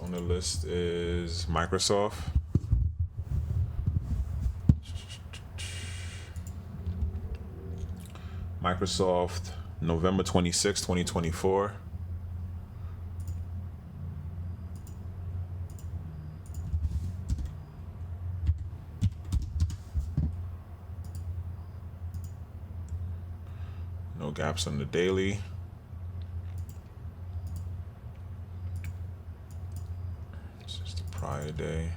on the list is Microsoft. Microsoft, November 26, 2024. No gaps on the daily. It's just the prior day.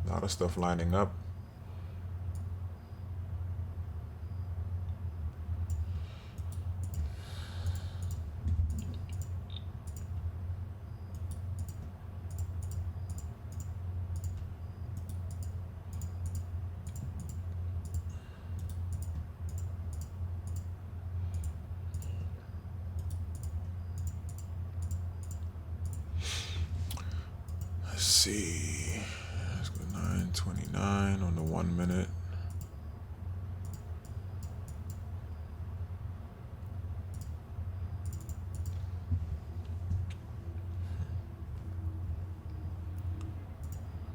A lot of stuff lining up. Let's see. Let's go 9:29 on the 1 minute.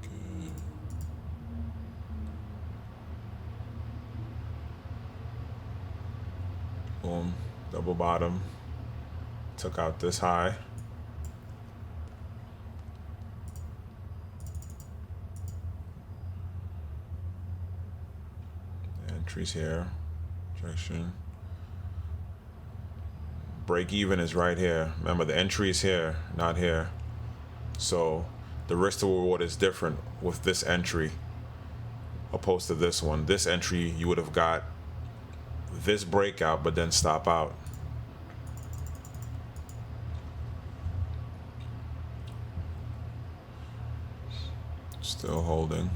Okay. Boom. Double bottom. Took out this high. Entries here, rejection. Break even is right here. Remember, the entry is here, not here. So the risk to reward is different with this entry opposed to this one. This entry, you would have got this breakout, but then stop out. Still holding.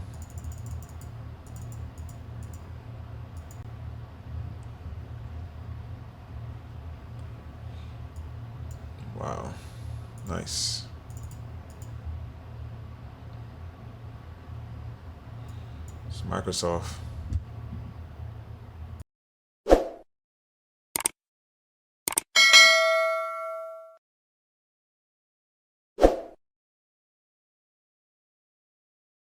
Wow, nice. It's Microsoft.